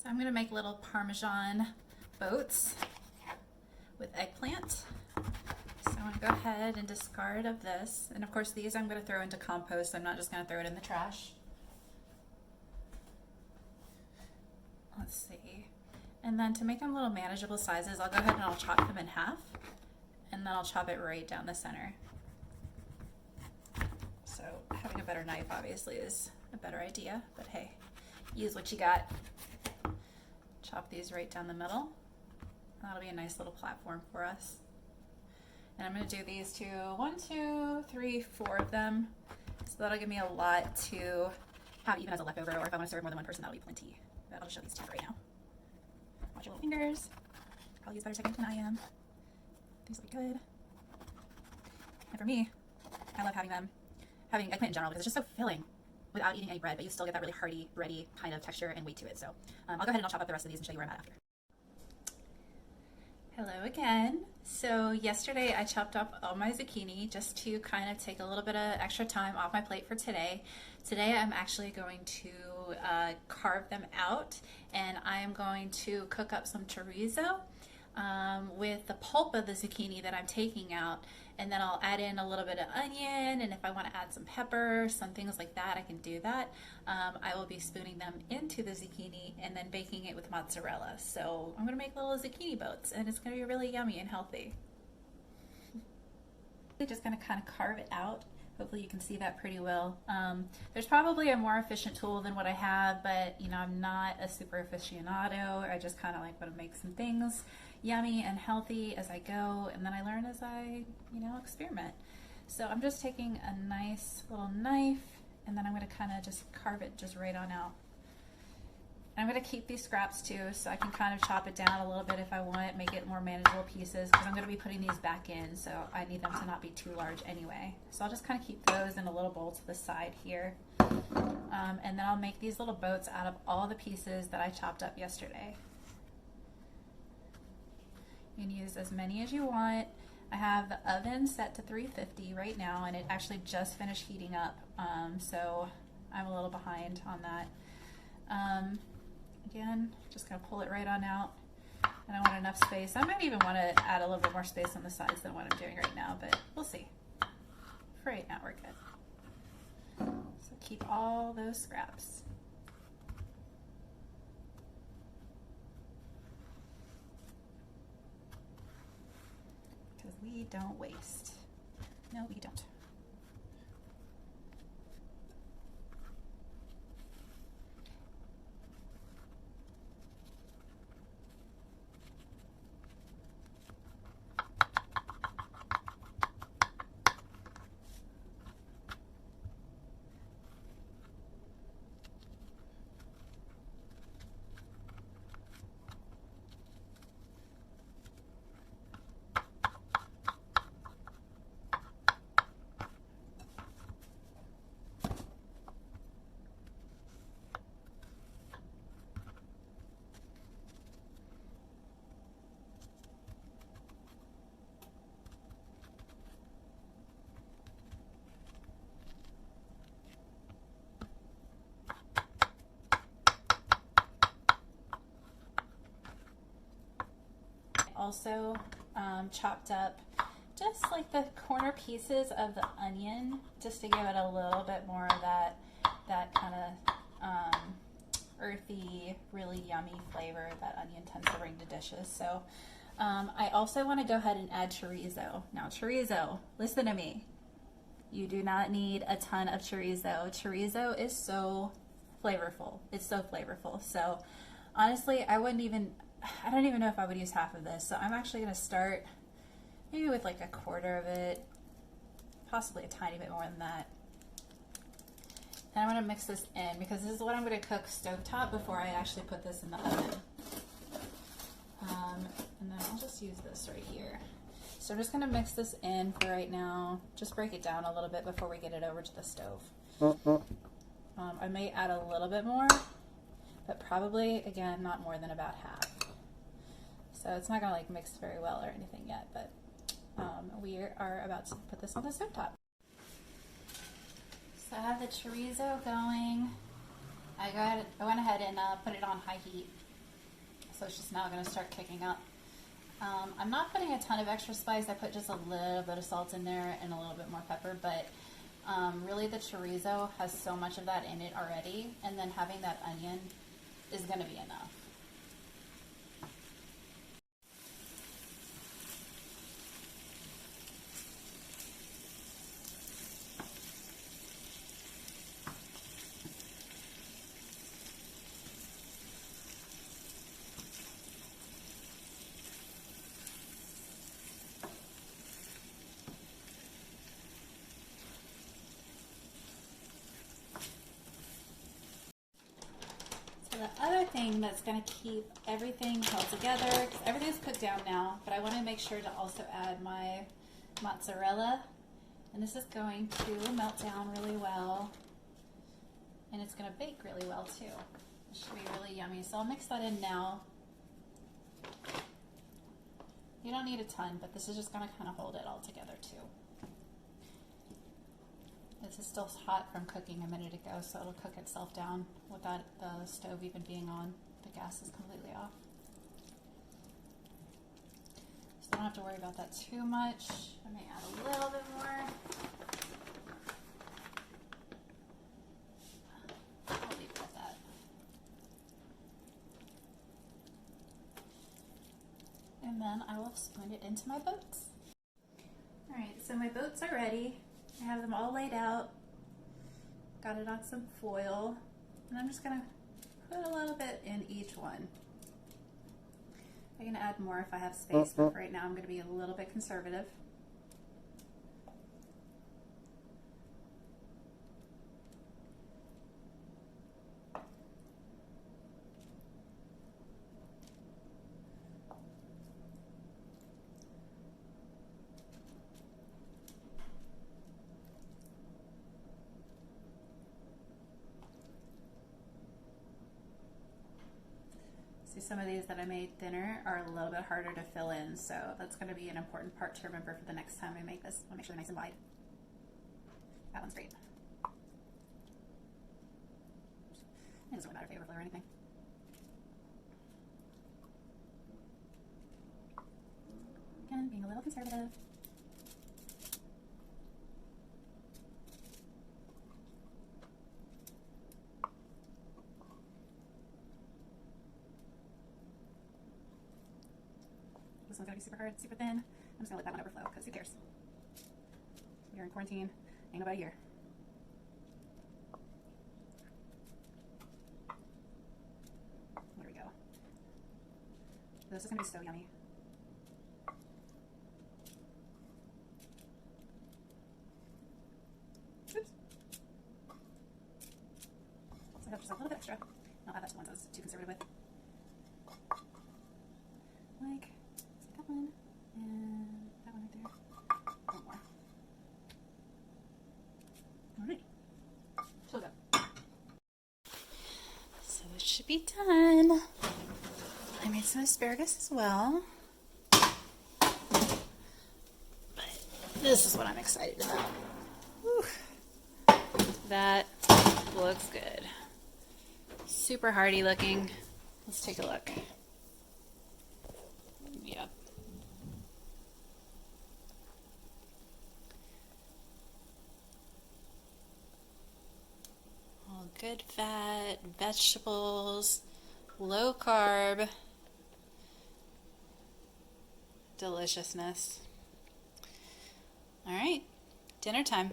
I'm going to make little Parmesan boats with eggplant. So I'm going to go ahead and discard of this. And of course these I'm going to throw into compost. I'm not just going to throw it in the trash. Let's see. And then to make them little manageable sizes, I'll go ahead and I'll chop them in half. And then I'll chop it right down the center. So having a better knife obviously is a better idea, but hey, use what you got. Chop these right down the middle. That'll be a nice little platform for us. And I'm going to do these to 1, 2, 3, 4 of them. So that'll give me a lot to have even as a leftover, or if I want to serve more than one person, that'll be plenty. But I'll just show these to you right now. Watch your little fingers. Probably use better technique than I am. These will be good. And for me, I love having eggplant in general because it's just so filling without eating any bread, but you still get that really hearty, bready kind of texture and weight to it. So I'll go ahead and I'll chop up the rest of these and show you where I'm at after. Hello again. So yesterday I chopped up all my zucchini just to kind of take a little bit of extra time off my plate for today. Today I'm actually going to carve them out, and I am going to cook up some chorizo with the pulp of the zucchini that I'm taking out, and then I'll add in a little bit of onion, and if I want to add some pepper, some things like that, I can do that. I will be spooning them into the zucchini and then baking it with mozzarella. So I'm going to make little zucchini boats, and it's going to be really yummy and healthy. Just going to kind of carve it out. Hopefully you can see that pretty well. There's probably a more efficient tool than what I have, but you know, I'm not a super aficionado. I just kind of like want to make some things yummy and healthy as I go, and then I learn as I, you know, experiment. So I'm just taking a nice little knife, and then I'm going to kind of just carve it just right on out. I'm going to keep these scraps too, so I can kind of chop it down a little bit if I want it, make it more manageable pieces, because I'm going to be putting these back in, so I need them to not be too large anyway. So I'll just kind of keep those in a little bowl to the side here. And then I'll make these little boats out of all the pieces that I chopped up yesterday. You can use as many as you want. I have the oven set to 350 right now, and it actually just finished heating up, so I'm a little behind on that. Again, just gonna pull it right on out, and I want enough space. I might even want to add a little bit more space on the sides than what I'm doing right now, but we'll see. For right now, we're good. So keep all those scraps. Because we don't waste. No, we don't. Also chopped up just like the corner pieces of the onion, just to give it a little bit more of that kind of earthy, really yummy flavor that onion tends to bring to dishes. So I also want to go ahead and add chorizo. Now chorizo, listen to me. You do not need a ton of chorizo. Chorizo is so flavorful. It's so flavorful. So honestly, I don't even know if I would use half of this. So I'm actually going to start maybe with like a quarter of it, possibly a tiny bit more than that. And I'm going to mix this in because this is what I'm going to cook stovetop before I actually put this in the oven. And then I'll just use this right here. So I'm just going to mix this in for right now. Just break it down a little bit before we get it over to the stove. I may add a little bit more, but probably, again, not more than about half. So it's not going to like mix very well or anything yet, but we are about to put this on the stovetop. So I have the chorizo going. I went ahead and put it on high heat. so it's just now going to start kicking up. I'm not putting a ton of extra spice. I put just a little bit of salt in there and a little bit more pepper, but really the chorizo has so much of that in it already, and then having that onion is going to be enough. The other thing that's going to keep everything held together, because everything's cooked down now, but I want to make sure to also add my mozzarella, and this is going to melt down really well, and it's going to bake really well too. It should be really yummy. So I'll mix that in now. You don't need a ton, but this is just going to kind of hold it all together too. This is still hot from cooking a minute ago, so it'll cook itself down without the stove even being on. The gas is completely off. So I don't have to worry about that too much. I may add a little bit more. I'll leave it at that. And then I will spoon it into my boats. Alright, so my boats are ready. I have them all laid out, got it on some foil, and I'm just going to put a little bit in each one. I can add more if I have space, but for right now I'm going to be a little bit conservative. Some of these that I made thinner are a little bit harder to fill in, so that's going to be an important part to remember for the next time I make this. I'll make sure they're nice and wide. That one's great. It doesn't really matter if they overflow or anything. Again, being a little conservative. This one's gonna be super hard, super thin. I'm just gonna let that one overflow, because who cares? You're in quarantine, ain't nobody here. There we go. This is gonna be so yummy. Oops. So I have just a little bit extra. I'll add that to the ones I was too conservative with. Like that one, and that one right there. One more. Alright. So good. So it should be done. I made some asparagus as well. But this is what I'm excited about. Whew. That looks good. Super hearty looking. Let's take a look. Yep. All good fat, vegetables, low carb, deliciousness. All right, dinner time.